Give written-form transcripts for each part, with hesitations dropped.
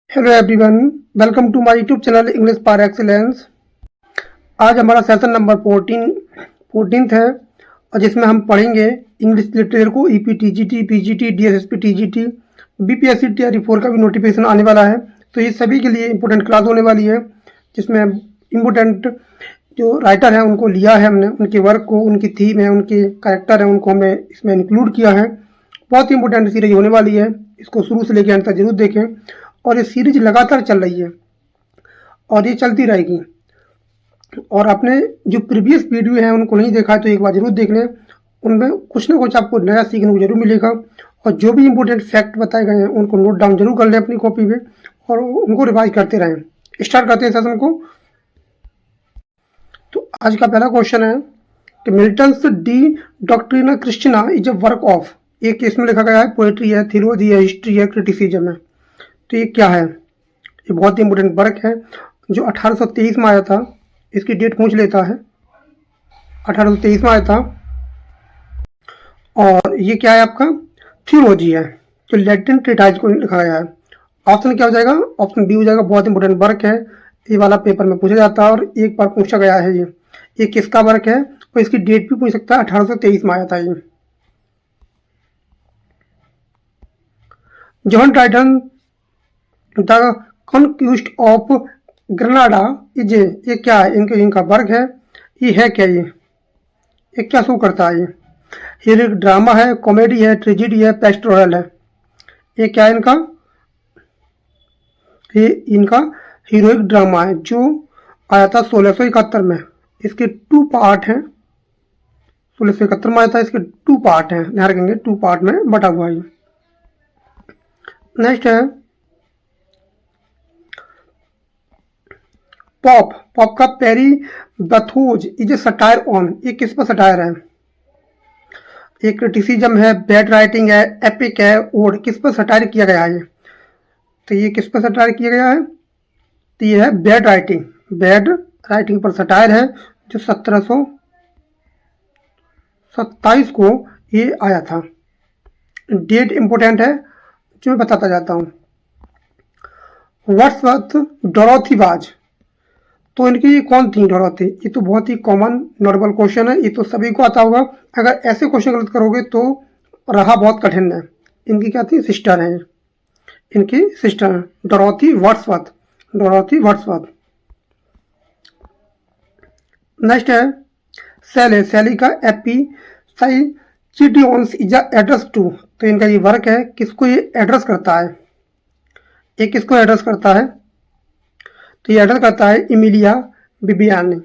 Hello everyone, welcome to my YouTube channel English par excellence. आज हमारा session number 14th है और जिसमें हम पढ़ेंगे इंग्लिश लिटरेचर को। EP TGT, PGT, DSSP TGT, BPSC TRE 4 का भी नोटिफिकेशन आने वाला है, तो ये सभी के लिए इंपॉर्टेंट क्लास होने वाली है, जिसमें इम्पोर्टेंट जो राइटर हैं उनको लिया है हमने, उनके वर्क को, उनकी थीम है, उनके कैरेक्टर हैं, उनको हमने इसमें इंक्लूड किया है। बहुत इंपॉर्टेंट सीरीज होने वाली है, इसको शुरू से लेकर अंत तक जरूर देखें। और ये सीरीज लगातार चल रही है और ये चलती रहेगी। और आपने जो प्रीवियस वीडियो है उनको नहीं देखा है तो एक बार जरूर देख लें, उनमें कुछ ना कुछ आपको नया सीखने को जरूर मिलेगा। और जो भी इंपॉर्टेंट फैक्ट बताए गए हैं उनको नोट डाउन जरूर कर लें अपनी कॉपी में और उनको रिवाइज करते रहें। स्टार्ट करते हैं सेशन को। तो आज का पहला क्वेश्चन है कि Milton's De Doctrina Christiana is a work of. एक इसमें लिखा गया है पोएट्री है, थियोलॉजी है, हिस्ट्री है, क्रिटिसिज्म है। तो ये क्या है? ये बहुत ही इंपॉर्टेंट वर्क है जो 1823 में आया था। इसकी डेट पूछ लेता है, 1823 में आया था। और ये क्या है आपका? थियोलॉजी है, जो लैटिन ट्रीटाइज को लिखा गया है। ऑप्शन क्या हो जाएगा? ऑप्शन बी हो जाएगा। बहुत इंपॉर्टेंट वर्क है, ये वाला पेपर में पूछा जाता है और एक बार पूछा गया है। ये किसका वर्क है और इसकी डेट भी पूछ सकता है, 1823 में आया था ये। John Dryden the Conquest of Granada is, ये क्या है? इनका वर्क है। ये है क्या? ये क्या शो करता है? ये हीरोइक ड्रामा है, कॉमेडी है, ट्रेजेडी है, पेस्टोरल है। ये क्या है इनका? ये इनका हीरोइक ड्रामा है जो आया था 1671 में। इसके 2 पार्ट हैं। 1671 में आया था, इसके 2 पार्ट हैं, ध्यान रखेंगे 2 पार्ट में बटा हुआ है। नेक्स्ट है पॉप का Peri Bathous is a satire on. ये किस पर सटायर है? एक क्रिटिसिज्म है, बैड राइटिंग है, एपिक है, ओड। किस पर सटायर किया गया है? तो ये किस पर सटायर किया गया है? तो ये है बैड राइटिंग पर सटायर है, जो 1727 को ये आया था। डेट इंपोर्टेंट है जो मैं बताता जाता हूँ। वर्ड्सवर्थ डोरोथी वाज, तो इनकी ये कौन थी डोरोथी? ये तो बहुत ही कॉमन नॉर्मल क्वेश्चन है, ये तो सभी को आता होगा। अगर ऐसे क्वेश्चन गलत करोगे तो रहा बहुत कठिन है। इनकी क्या थी? सिस्टर है, इनकी सिस्टर डोरोथी वर्ड्सवर्थ। नेक्स्ट है सैली का एपिसाइचिडियंस इज एड्रेस टू। तो इनका ये वर्क है, किसको ये एड्रेस करता है? ये किसको एड्रेस करता है? तो ये एड्रेस करता है इमिलिया बिबियानी।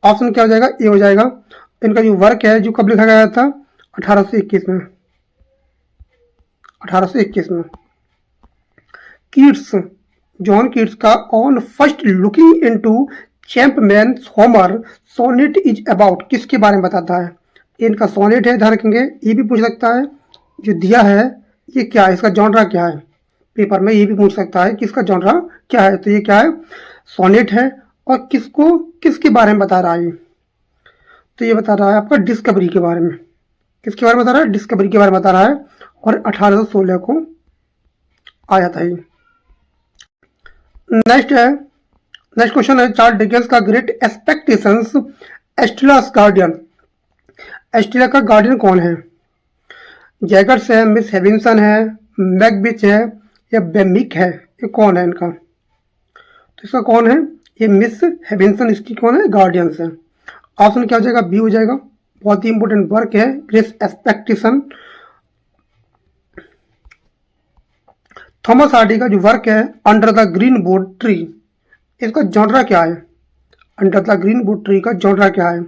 ऑप्शन क्या हो जाएगा? ए हो जाएगा। इनका जो वर्क है जो कब लिखा गया था? 1821 में। 1821 में। कीट्स, जॉन कीट्स का on first looking into Chapman's Homer sonnet is about, किसके बारे में बताता है? इनका सोनेट है, ध्यान रखेंगे। ये भी पूछ सकता है जो दिया है ये क्या है, इसका जॉनरा क्या है? पेपर में ये भी पूछ सकता है कि इसका जॉनरा क्या है। तो ये क्या है? सोनेट है। और किसके बारे में बता रहा है? तो ये बता रहा है आपका डिस्कवरी के बारे में। किसके बारे में बता रहा है? डिस्कवरी के बारे में बता रहा है। और 1816 को आया था ये। नेक्स्ट क्वेश्चन है चार्ल्स डिकेंस का ग्रेट एक्सपेक्टेशंस एस्टेलास गार्डियन। एस्टेला का गार्डियन कौन है? जैगर्स है, मिस हेविंसन है, मैकबिच है या बेमिक है? ये कौन है इनका? तो इसका कौन है? ये मिस हेविंसन, इसकी कौन है? गार्डियंस है। ऑप्शन क्या हो जाएगा? बी हो जाएगा। बहुत ही इंपॉर्टेंट वर्क है ग्रेट एक्सपेक्टेशन। थॉमस हार्डी का जो वर्क है under the green wood tree, इसका जॉनरा क्या है? Under the green wood tree का जॉनरा क्या है?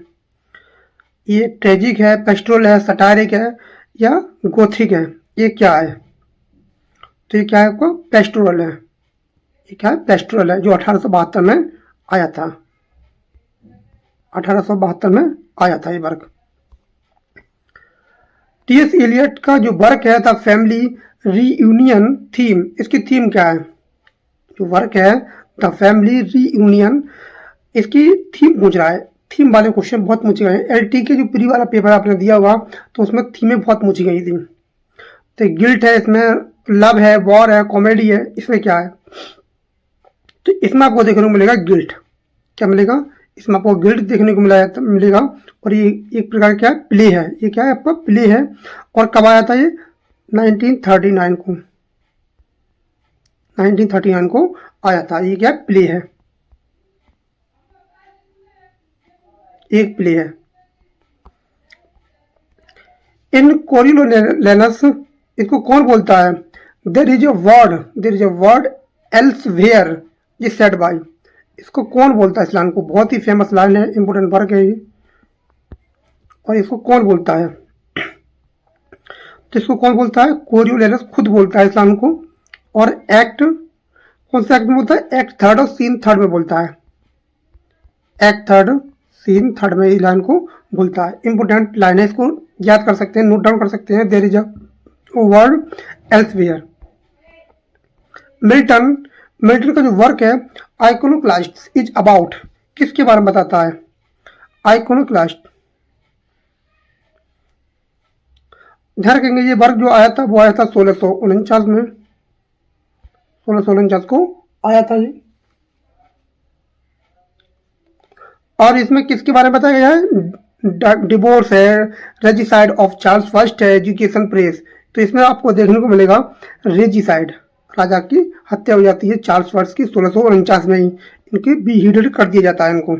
ये ट्रेजिक है, पेस्टोरल है, सटायरिक है या गोथिक है? ये क्या है? तो ये क्या है आपको? पेस्टोरल है। ये क्या है? पेस्टोरल है, जो 1872 में आया था। 1872 में आया था ये वर्क। टी.एस. एलियट का जो वर्क है द फैमिली रीयूनियन थीम, इसकी थीम क्या है? जो वर्क है द फैमिली रीयूनियन, इसकी थीम पूछ रहा है। थीम वाले क्वेश्चन बहुत पूछे गए हैं। एलटी के जो प्री वाला पेपर आपने दिया होगा तो उसमें थीमें बहुत पूछी गई थी। तो गिल्ट है, इसमें लव है, वॉर है, कॉमेडी है, इसमें क्या है? तो इसमें आपको देखने को मिलेगा गिल्ट। क्या मिलेगा? इसमें आपको गिल्ट देखने को मिलेगा। और ये एक प्रकार क्या है? प्ले है। ये क्या है? आपका प्ले है। और कब आया था ये? 1939 को। 1939 को आया था। ये क्या है? प्ले है, एक प्ले है। इन कोरियोलेनस इसको कौन बोलता है? There is a word elsewhere is said bye. इसको कौन बोलता है? इस लाइन को, बहुत ही फेमस लाइन है, इंपोर्टेंट वर्क है ये। और इसको कौन बोलता है? तो इसको कौन बोलता है? कोरियोलेनस खुद बोलता है इस लाइन को। और एक्ट कौन सा एक्ट में बोलता है? एक्ट थर्ड और सीन थर्ड में बोलता है। एक्ट थर्ड सीन थर्ड में इस लाइन को बोलता है। इंपोर्टेंट लाइन है, इसको याद कर सकते हैं, नोट डाउन कर सकते हैं। There is a word elsewhere. Milton का जो वर्क है आइकोनोक्लास्ट इज अबाउट, किसके बारे में बताता है? आइकोनोक्लास्ट। ध्यान रखेंगे ये वर्क जो आया था वो आया था 1649 में। 1649 को आया था ये। और इसमें किसके बारे में बताया गया है? डिवोर्स है, रेजिसाइड ऑफ चार्ल्स फर्स्ट है, एजुकेशन प्रेस। तो इसमें आपको देखने को मिलेगा रेजिसाइड, राजा की हत्या हो जाती है चार्ल्स फर्स्ट की 1649 में ही। इनके बीहीडेड कर दिया जाता है इनको।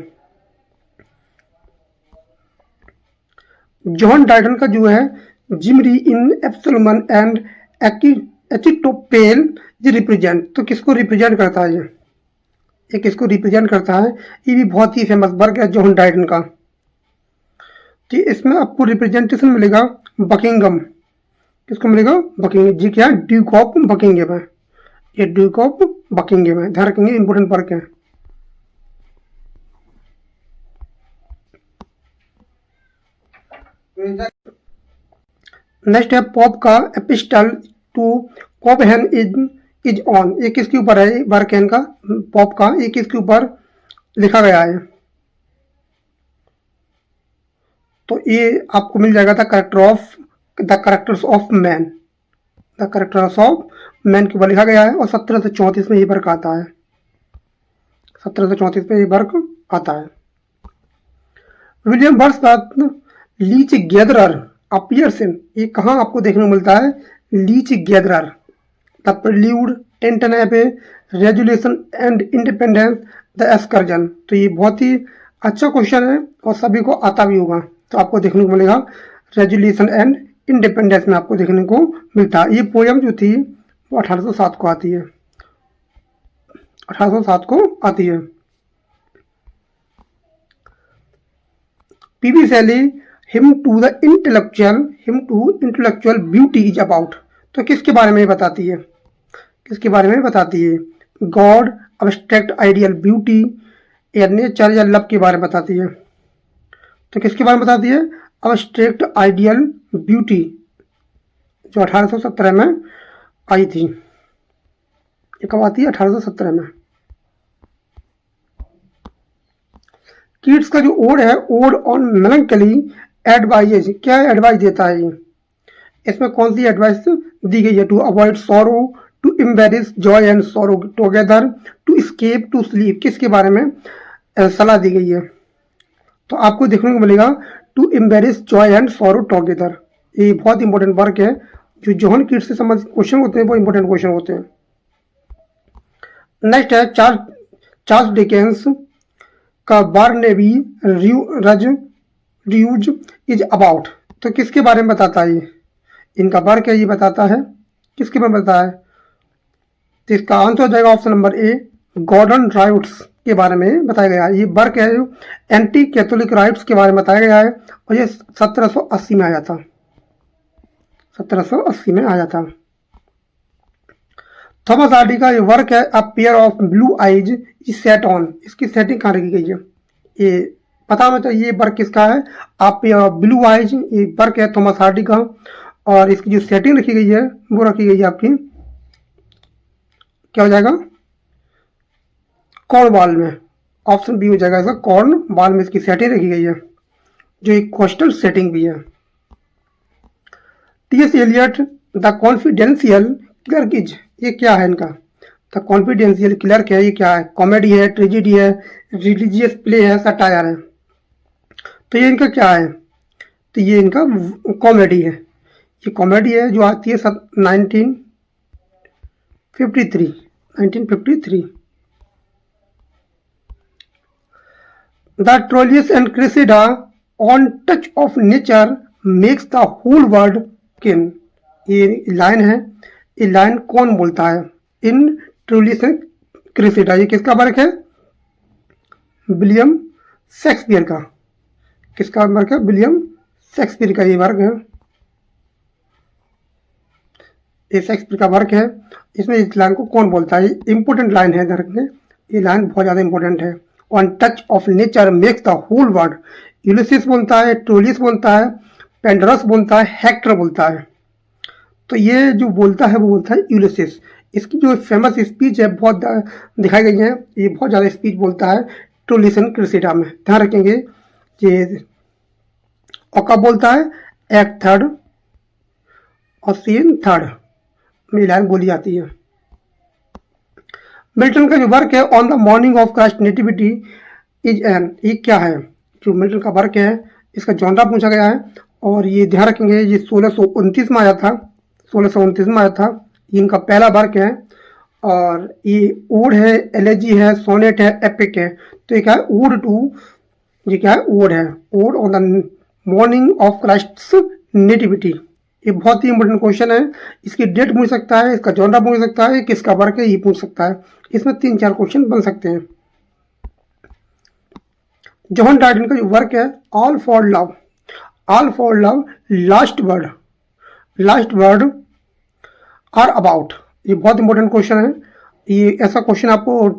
जॉन ड्राइडन का जो है जिमरी इन एब्सोलमन एंड एचिटोपेल रिप्रेजेंट, तो किसको रिप्रेजेंट करता है? ये किसको रिप्रेजेंट करता है? ये भी बहुत ही फेमस वर्क है जॉन ड्राइडन का। तो इसमें आपको रिप्रेजेंटेशन मिलेगा बकिंगम। किसको मिलेगा? बकिंगम जी। क्या? ड्यूक ऑफ बकिंगम है। ये ड्यूक ऑफ बकिंगम है, ध्यान रखेंगे, इंपोर्टेंट वर्क है। नेक्स्ट है पॉप का एपिस्टल टू कोपहेन इज ऑन। ये किसके ऊपर है? वर्क है इनका पॉप का। ये किसके ऊपर लिखा गया है? तो ये आपको मिल जाएगा the characters of man. The characters of man के ऊपर लिखा गया है। और 1734 में ये वर्क आता है। 1734 में ये वर्क आता है। William Wordsworth leech gatherer appears in, ये कहाँ आपको देखने को मिलता है? Leech gatherer, the prelude, Tintern Abbey, resolution and independence, the excursion. तो ये बहुत ही अच्छा क्वेश्चन है और सभी को आता भी होगा। तो आपको देखने को मिलेगा रेजुलेशन एंड इंडिपेंडेंस में आपको देखने को मिलता है। ये पोयम जो थी वो 1807 को आती है। 1807 को आती है। PB Shelley hymn to intellectual beauty is about, तो किसके बारे में बताती है? किसके बारे में बताती है? गॉड, अब्स्ट्रैक्ट आइडियल ब्यूटी, या नेचर या लव के बारे में बताती है। तो किसके बारे में बताती है? अब्स्ट्रैक्ट आइडियल ब्यूटी, जो 1817 में आई थी। ये कब आती है? 1817 में। कीट्स का जो ओड है, ओड ऑन मेलंकली एडवाइज, क्या एडवाइस देता है ये? इसमें कौन सी एडवाइस दी गई है? To avoid sorrow, to embrace joy and sorrow together, to escape, to sleep, किसके बारे में सलाह दी गई है? तो आपको देखने को मिलेगा to embrace joy and sorrow together. ये बहुत इंपॉर्टेंट वर्क है। जो जॉन कीट्स से संबंधित क्वेश्चन होते हैं वो इंपॉर्टेंट क्वेश्चन होते हैं। नेक्स्ट है चार्ल्स डिकेंस का बारनेबी रियूज इज अबाउट, तो किसके बारे में बताता है? ये इनका वर्क है, ये बताता है किसके बारे में बताता है? तो इसका आंसर हो जाएगा option number A, Gordon writes के बारे में बताया गया है। ये वर्क है जो एंटी कैथोलिक राइट्स के बारे में बताया गया है। और ये 1780 में आया था। 1780 में आया था। थॉमस हार्डी का ये वर्क है a pair of blue eyes is set on, इसकी सेटिंग कहाँ रखी गई है? ये पता होना चाहिए। ये वर्क किसका है? आप ब्लू आइज, ये वर्क है थॉमस हार्डी का। और इसकी जो सेटिंग रखी गई है वो रखी गई है आपकी, क्या हो जाएगा? कॉर्नवाल में। ऑप्शन बी हो जाएगा इसका, कॉर्नवाल में इसकी सेटिंग रखी गई है, जो एक कोस्टल सेटिंग भी है। T S Eliot the confidential clerk is, ये क्या है इनका? द कॉन्फिडेंशियल क्लर्क है, ये क्या है? कॉमेडी है, ट्रेजिडी है, रिलीजियस प्ले है, सटायर है। तो ये इनका क्या है? तो ये इनका कॉमेडी है। ये कॉमेडी है जो आती है सब 1953। The Troilus and Cressida on touch of nature makes the whole world kin. ये लाइन है, ये लाइन कौन बोलता है? इन ट्रोलियस एंड क्रेसिडा, ये किसका वर्क है? विलियम शेक्सपियर का। किसका वर्क है? विलियम शेक्सपियर का ये वर्क है। ये शेक्सपियर का वर्क है। इसमें इस लाइन को कौन बोलता है? इंपॉर्टेंट लाइन है, ध्यान रखना, ये लाइन बहुत ज़्यादा इंपॉर्टेंट है। One touch of nature makes the whole world. Ulysses बोलता है, ट्रोलियस बोलता है, पेंडरस बोलता है, हेक्टर बोलता है। तो ये जो बोलता है वो बोलता है यूलिसिस। इसकी जो फेमस स्पीच है बहुत दिखाई गई है, ये बहुत ज़्यादा स्पीच बोलता है ट्रोलियस एंड क्रेसिडा में। ध्यान रखेंगे ये और कब बोलता है? एक्ट 3 और सीन 3 में लाइन बोली जाती है। मिल्टन का जो वर्क है on the morning of Christ nativity is an, ये क्या है? जो मिल्टन का वर्क है इसका जॉनरा पूछा गया है और ये ध्यान रखेंगे ये 1629 में आया था। 1629 में आया था। ये इनका पहला वर्क है और ये ओड है, एलेजी है, सोनेट है, एपिक है। तो ये क्या है? ओड टू, ये क्या है? ओड है, odd on the morning of Christ nativity. ये बहुत ही इंपॉर्टेंट क्वेश्चन है। इसकी डेट पूछ सकता है, इसका जॉनरा पूछ सकता है, किसका वर्क है ये पूछ सकता है। इसमें 3-4 क्वेश्चन बन सकते हैं। जॉन डाइडन का जो वर्क है all for love, all for love, last word are about. ये बहुत इंपॉर्टेंट क्वेश्चन है। ये ऐसा क्वेश्चन आपको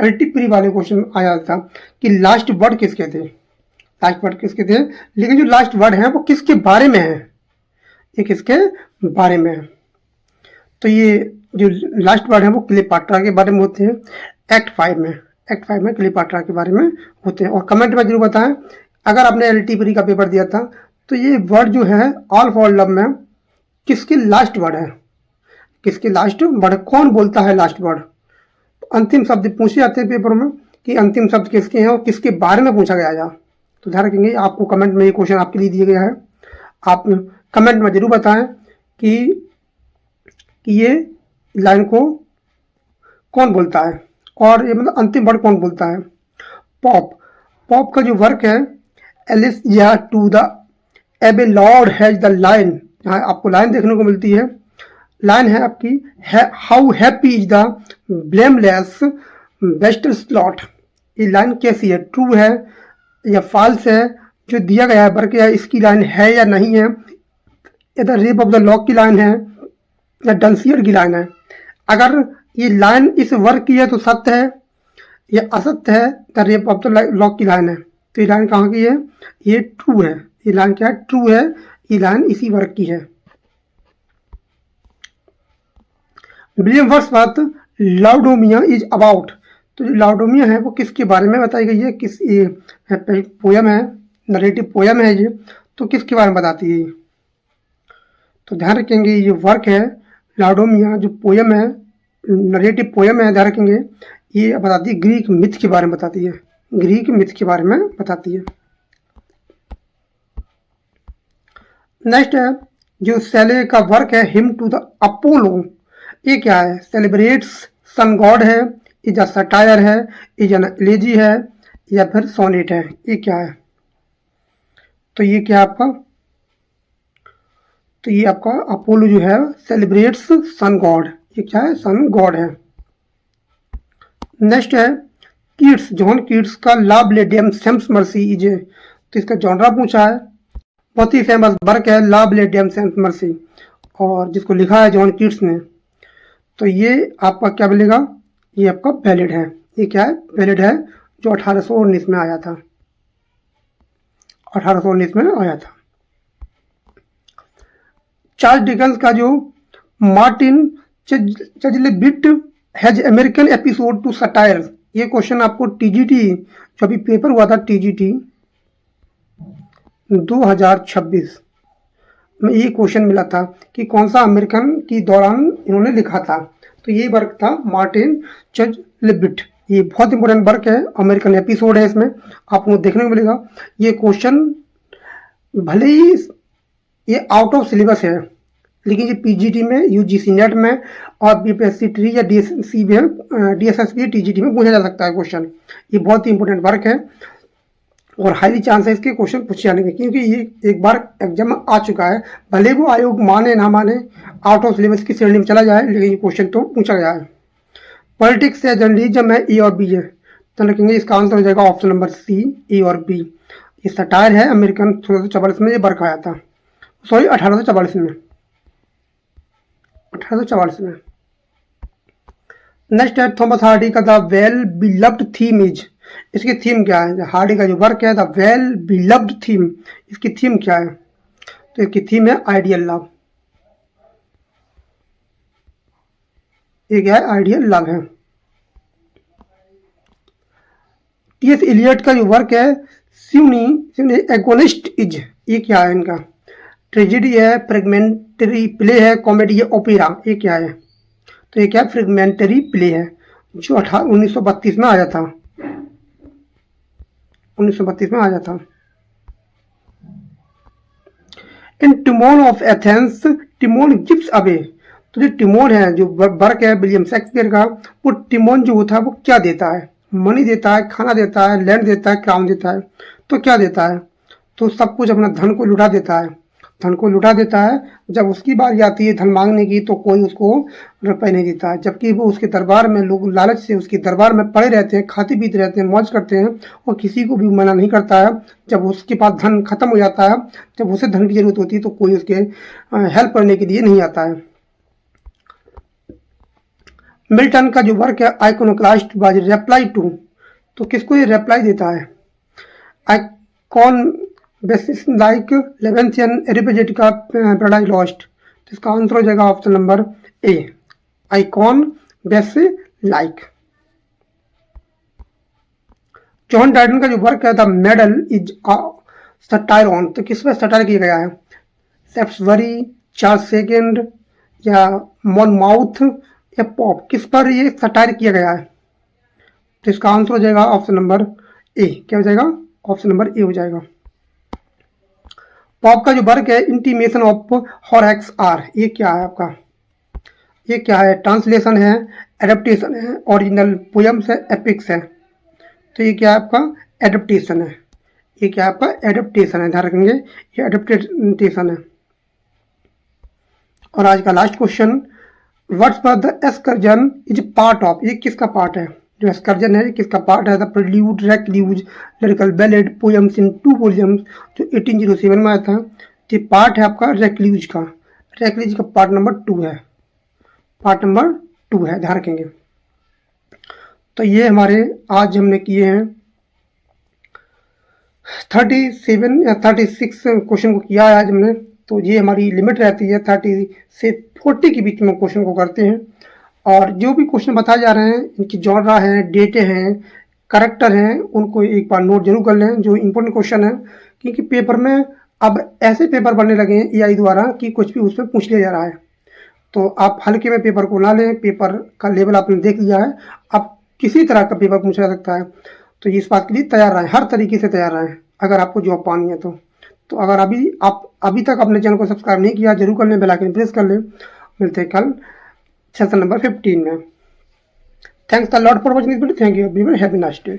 LT प्री वाले क्वेश्चन आया था कि लास्ट वर्ड किसके थे, लास्ट वर्ड किसके थे, लेकिन जो लास्ट वर्ड है वो किसके बारे में है? ये किसके बारे में है? तो ये जो लास्ट वर्ड है वो क्लीयोपाट्रा के बारे में होते हैं। एक्ट 5 में क्लीयोपाट्रा के बारे में होते हैं। और कमेंट में जरूर बताएं अगर आपने LT प्री का पेपर दिया था तो ये वर्ड जो है ऑल फॉर लव में किसके लास्ट वर्ड है? किसके लास्ट वर्ड? कौन बोलता है लास्ट वर्ड? अंतिम शब्द पूछे जाते हैं पेपर में कि अंतिम शब्द किसके हैं और किसके बारे में पूछा गया है। तो ध्यान रखेंगे आपको कमेंट में ये क्वेश्चन आपके लिए दिया गया है। आप कमेंट में जरूर बताएं कि ये लाइन को कौन बोलता है और ये मतलब अंतिम वर्ड कौन बोलता है। पॉप का जो वर्क है एलिसिया टू द एबे लॉर्ड हैज द लाइन, यहाँ आपको लाइन देखने को मिलती है। लाइन है आपकी how happy is the blameless best slot. ये लाइन कैसी है? ट्रू है या फॉल्स है? जो दिया गया है वर्क है इसकी लाइन है या नहीं है? या the rape of the lock की लाइन है या डंसियर की लाइन है? अगर ये लाइन इस वर्क की है तो सत्य है या असत्य है? The rape of the lock की लाइन है। तो ये लाइन कहाँ की है? ये ट्रू है। ये लाइन क्या है? ट्रू है। ये लाइन इसी वर्क की है। William Wordsworth Laodamia is about. तो जो लाउडोमिया है वो किसके बारे में बताई गई है? किस ये पोयम है, नरेटिव पोयम है ये, तो किसके बारे में बताती है? तो ध्यान रखेंगे ये वर्क है लाउडोमिया, जो पोयम है, नरेटिव पोयम है, ध्यान रखेंगे ये बताती है ग्रीक मिथ के बारे में बताती है। ग्रीक मिथ के बारे में बताती है। नेक्स्ट है जो सेले का वर्क है हिम टू द अपोलो। ये क्या है? सेलिब्रेट्स सन गॉड है, इज अ सटायर है, इज एन एलेजी है या फिर सोनेट है? ये क्या है? तो ये क्या आपका? तो ये आपका अपोलो जो है सेलिब्रेट्स सन गॉड। ये क्या है? सन गॉड है। नेक्स्ट है कीट्स, जॉन कीट्स का लव लेडियम सेम्स मर्सी इज। तो इसका जॉनरा पूछा है। बहुत ही फेमस वर्क है लव लेडियम सेम्स मर्सी और जिसको लिखा है जॉन कीट्स ने। तो ये आपका क्या मिलेगा? ये आपका वैलिड है। ये क्या है? वैलिड है, जो 1819 में आया था। 1819 में आया था। चार्ल्स डिकेंस का जो Martin Chuzzlewit has American episode to satire. ये क्वेश्चन आपको TGT जो अभी पेपर हुआ था TGT 2026 में ये क्वेश्चन मिला था कि कौन सा अमेरिकन के दौरान इन्होंने लिखा था। तो ये वर्क था मार्टिन चज़-लिबबिट। ये बहुत इंपॉर्टेंट वर्क है, अमेरिकन एपिसोड है, इसमें आपको देखने को मिलेगा। ये क्वेश्चन भले ही ये आउट ऑफ सिलेबस है, लेकिन ये पीजीटी में, यूजीसी नेट में और बीपीएससी ट्री या डीएसएसबी टीजीटी में पूछा जा सकता है क्वेश्चन। ये बहुत ही इंपॉर्टेंट वर्क है और हाईली चांस है इसके क्वेश्चन पूछे जाने के, क्योंकि ये एक बार एग्जाम में आ चुका है। भले वो आयोग माने ना माने, आउट ऑफ सिलेबस की श्रेणी में चला जाए, लेकिन ये क्वेश्चन तो पूछा गया है। पॉलिटिक्स या जर्नलिज्म है, ए और बी है, तो लिखेंगे इसका आंसर हो जाएगा ऑप्शन नंबर सी, ए और बी। ये सटायर है, अमेरिकन 1644 में ये वर्क आया था, सॉरी 1844 में, 1844 में। नेक्स्ट है थॉमस हार्डी का the well beloved theme is. इसकी थीम क्या है? हार्डी का जो वर्क है द वेल बिलव्ड थीम, इसकी थीम क्या है? तो इसकी थीम है आइडियल लव। ये क्या है? आइडियल लव है। टीएस इलियट का जो वर्क है सिम्फनी एगोनिस्ट इज, ये क्या है इनका? ट्रेजेडी है, फ्रेगमेंटरी प्ले है, कॉमेडी है, ओपेरा, ये क्या है? तो ये क्या है? फ्रेगमेंटरी प्ले है, जो 1932 में आया था, 1932 में आया था। In Timon of Athens Timon gives away. तो जो टिमोन है, जो वर्क है विलियम शेक्सपियर का, वो टिमोन जो होता है वो क्या देता है? मनी देता है, खाना देता है, लैंड देता है, क्राउन देता है। तो क्या देता है? तो सब कुछ अपना धन को लुटा देता है, धन को लुटा देता है। जब उसकी बारी आती है धन मांगने की, तो कोई उसको रुपए नहीं देता है, जबकि वो उसके दरबार में, लोग लालच से उसके दरबार में पड़े रहते हैं, खाते पीते रहते हैं, मौज करते हैं, और किसी को भी मना नहीं करता है। जब उसके पास धन खत्म हो जाता है, जब उसे धन की जरूरत होती है, तो कोई उसके हेल्प करने के लिए नहीं आता है। मिल्टन का जो वर्क है आइकोनोक्लास्ट बाय रिप्लाई टू, तो किसको ये रिप्लाई देता है? Eikon Basilike Leviathan Areopagitica Paradise Lost. तो इसका आंसर हो जाएगा option number A, Eikon Basilike. John Dryden का जो वर्क है the Medal is satire on, तो किस पर सटायर किया गया है? सेफ्सबरी, चार्ल्स सेकंड या मॉनमाउथ या पॉप, किस पर ये सटायर किया गया है? तो इसका आंसर हो जाएगा ऑप्शन नंबर ए। क्या हो जाएगा? ऑप्शन नंबर ए हो जाएगा। पॉप का जो वर्क है इंटीमेशन ऑफ हॉरेक्स आर, ये क्या है आपका? ये क्या है? ट्रांसलेशन है, एडेप्टेशन है, ओरिजिनल पोयम्स है, एपिक्स है। तो ये क्या है आपका? एडेप्टेशन है। ये क्या है आपका? एडेप्टेशन है, ध्यान रखेंगे, ये एडेप्टेशन है। और आज का लास्ट क्वेश्चन, व्हाट्स पर द एस्कर्जन इज पार्ट ऑफ, ये किसका पार्ट है? जो एस्कर्जन है ये किसका पार्ट है? The prelude, recluse, lyrical ballad, poems in 2 volumes, जो 1807 में आया था। तो पार्ट है आपका रेक्ल्यूज का, रेक्ल्यूज का पार्ट नंबर 2 है, पार्ट नंबर 2 है, ध्यान रखेंगे। तो ये हमारे आज हमने किए हैं 37 या 36 क्वेश्चन को किया है आज हमने। तो ये हमारी लिमिट रहती है 30 से 40 के बीच में क्वेश्चन को करते हैं। और जो भी क्वेश्चन बताए जा रहे हैं, इनकी जॉनरा है, डेटे हैं, करेक्टर हैं, उनको एक बार नोट जरूर कर लें, जो इंपॉर्टेंट क्वेश्चन है। क्योंकि पेपर में अब ऐसे पेपर बनने लगे हैं एआई द्वारा कि कुछ भी उसमें पूछ लिया जा रहा है। तो आप हल्के में पेपर को ना लें, पेपर का लेवल आपने देख लिया है, अब किसी तरह का पेपर पूछा जा सकता है। तो इस बात के लिए तैयार रहें, हर तरीके से तैयार रहें अगर आपको जॉब पानी है तो अगर अभी तक अपने चैनल को सब्सक्राइब नहीं किया, जरूर कर लें, बेल आइकन प्रेस कर लें। मिलते हैं कल सेशन नंबर 15 में। Thanks a lot for watching this video. Thank you everyone, have a nice day.